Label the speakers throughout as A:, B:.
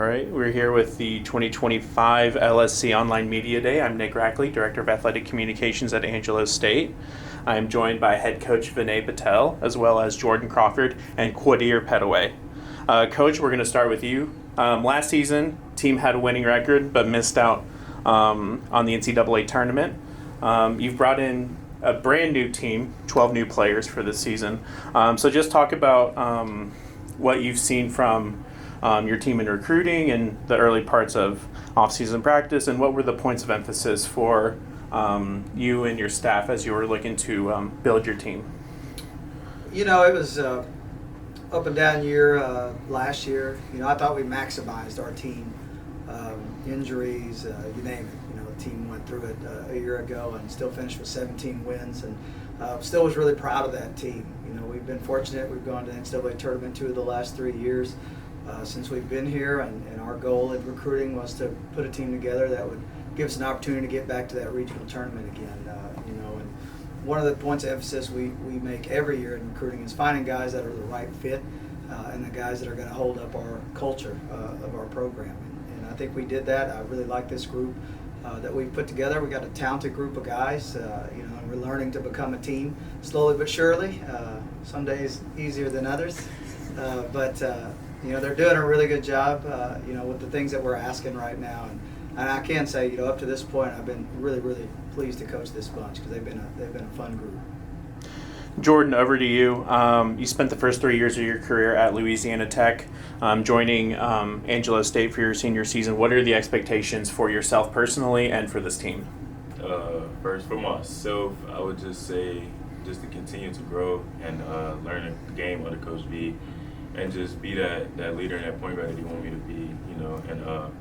A: right, we're here with the 2025 LSC Online Media Day. I'm Nick Rackley, Director of Athletic Communications at Angelo State. I'm joined by head coach Vinay Patel, as well as Jordan Crawford and Quadir Petaway. Coach, we're going to start with you. Last season, team had a winning record, but missed out on the NCAA tournament. You've brought in a brand new team, 12 new players for this season. So just talk about what you've seen from your team in recruiting and the early parts of off-season practice, and what were the points of emphasis for you and your staff as you were looking to build your team?
B: You know, it was up and down year last year. You know, I thought we maximized our team. Injuries, you name it. You know, the team went through it a year ago and still finished with 17 wins, and still was really proud of that team. You know, we've been fortunate. We've gone to the NCAA tournament 2 of the last 3 years since we've been here, and our goal in recruiting was to put a team together that would give us an opportunity to get back to that regional tournament again. You know, and one of the points of emphasis we make every year in recruiting is finding guys that are the right fit and the guys that are going to hold up our culture of our program. And I think we did that. I really like this group that we've put together. We got a talented group of guys, you know, and we're learning to become a team slowly but surely. Some days easier than others, but you know, they're doing a really good job, you know, with the things that we're asking right now. And I can say, you know, up to this point, I've been really, really pleased to coach this bunch because they've been a fun group.
A: Jordan, over to you. You spent the first 3 years of your career at Louisiana Tech, joining Angelo State for your senior season. What are the expectations for yourself personally and for this team?
C: First, for myself, I would just say just to continue to grow and learn the game under Coach V, and just be that leader and that point guard that you want me to be, you know, and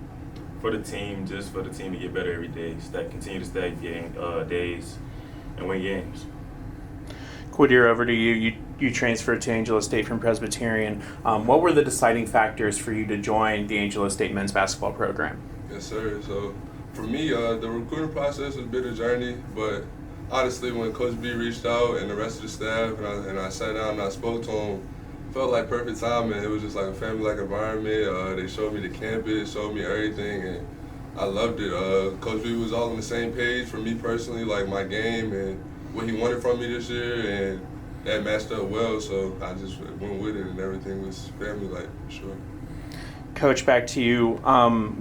C: for the team to get better every day, continue to stack days and win games.
A: Quadir, over to you. You transferred to Angelo State from Presbyterian. What were the deciding factors for you to join the Angelo State men's basketball program?
D: Yes, sir. So for me, the recruiting process has been a journey, but honestly, when Coach B reached out and the rest of the staff, and I sat down and I spoke to him, felt like perfect timing. It was just like a family-like environment. They showed me the campus, showed me everything, and I loved it. Coach B was all on the same page for me personally, like my game and what he wanted from me this year, and that matched up well, so I just went with it, and everything was family-like, for sure.
A: Coach, back to you.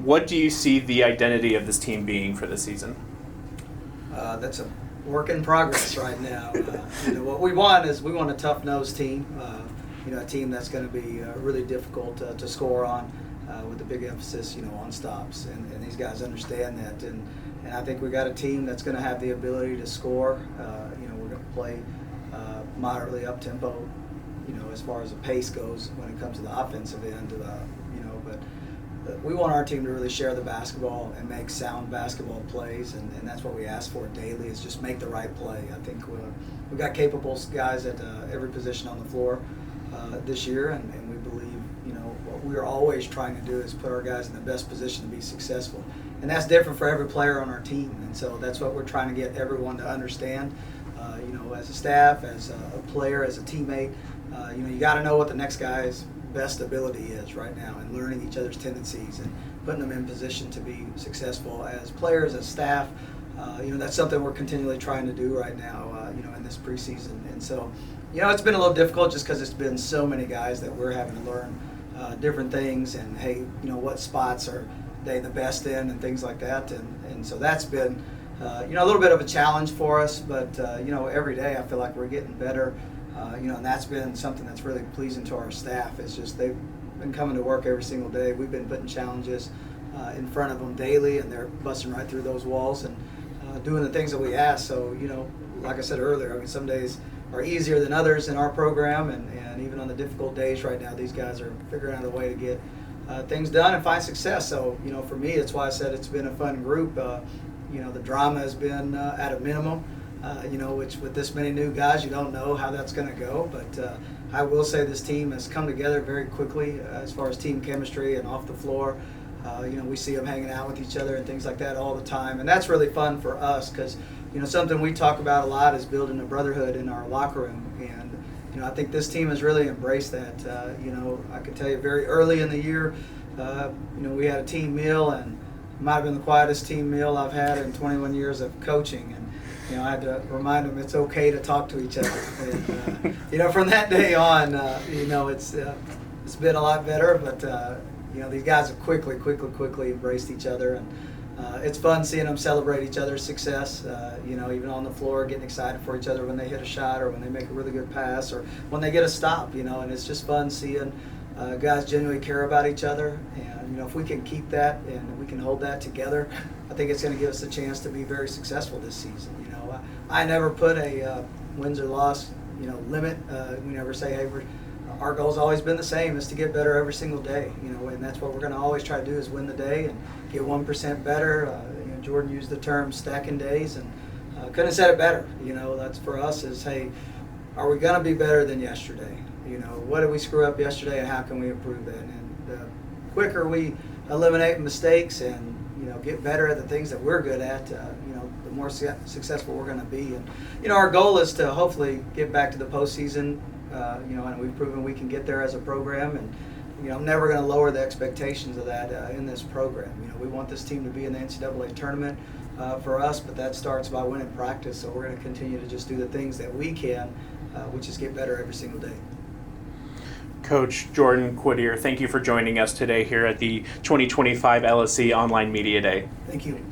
A: What do you see the identity of this team being for the season?
B: That's a work in progress right now. You know, what we want is a tough-nosed team. You know, a team that's going to be really difficult to score on, with a big emphasis, you know, on stops. And these guys understand that. And I think we got a team that's going to have the ability to score. You know, we're going to play moderately up-tempo, you know, as far as the pace goes when it comes to the offensive end. You know, but we want our team to really share the basketball and make sound basketball plays, and that's what we ask for daily, is just make the right play. I think we've got capable guys at every position on the floor this year, and we believe, you know, what we're always trying to do is put our guys in the best position to be successful. And that's different for every player on our team, and so that's what we're trying to get everyone to understand. You know, as a staff, as a player, as a teammate, you know, you got to know what the next guy's best ability is right now, and learning each other's tendencies and putting them in position to be successful as players, as staff. You know, that's something we're continually trying to do right now, you know, in this preseason. And so, you know, it's been a little difficult just because it's been so many guys that we're having to learn different things, and hey, you know, what spots are they the best in and things like that. And so that's been, you know, a little bit of a challenge for us, but, you know, every day I feel like we're getting better, you know, and that's been something that's really pleasing to our staff. It's just they've been coming to work every single day. We've been putting challenges in front of them daily, and they're busting right through those walls and doing the things that we ask. So, you know, like I said earlier, I mean, some days are easier than others in our program, and even on the difficult days right now, these guys are figuring out a way to get things done and find success. So, you know, for me, that's why I said it's been a fun group. You know, the drama has been at a minimum, you know, which with this many new guys, you don't know how that's going to go. But I will say this team has come together very quickly as far as team chemistry and off the floor. You know, we see them hanging out with each other and things like that all the time. And that's really fun for us because, you know, something we talk about a lot is building a brotherhood in our locker room. And, you know, I think this team has really embraced that. You know, I can tell you very early in the year, We had a team meal, and it might have been the quietest team meal I've had in 21 years of coaching. And I had to remind them it's okay to talk to each other. And, from that day on, it's been a lot better. But these guys have quickly embraced each other, and it's fun seeing them celebrate each other's success. Even on the floor, getting excited for each other when they hit a shot or when they make a really good pass or when they get a stop. And it's just fun seeing guys genuinely care about each other. And if we can keep that and we can hold that together, I think it's going to give us a chance to be very successful this season. I never put a wins or loss limit. We never say, hey, our goal's always been the same, is to get better every single day. And that's what we're going to always try to do, is win the day and get 1% better. Jordan used the term stacking days, and couldn't have said it better. That's for us is, hey, are we going to be better than yesterday? What did we screw up yesterday, and how can we improve that? And the quicker we eliminate mistakes and get better at the things that we're good at, the more successful we're going to be. And our goal is to hopefully get back to the postseason. And we've proven we can get there as a program. And I'm never going to lower the expectations of that in this program. We want this team to be in the NCAA tournament for us, but that starts by winning practice. So we're going to continue to just do the things that we can, which is get better every single day.
A: Coach Jordan Quiddier, thank you for joining us today here at the 2025 LSC Online Media Day.
B: Thank you.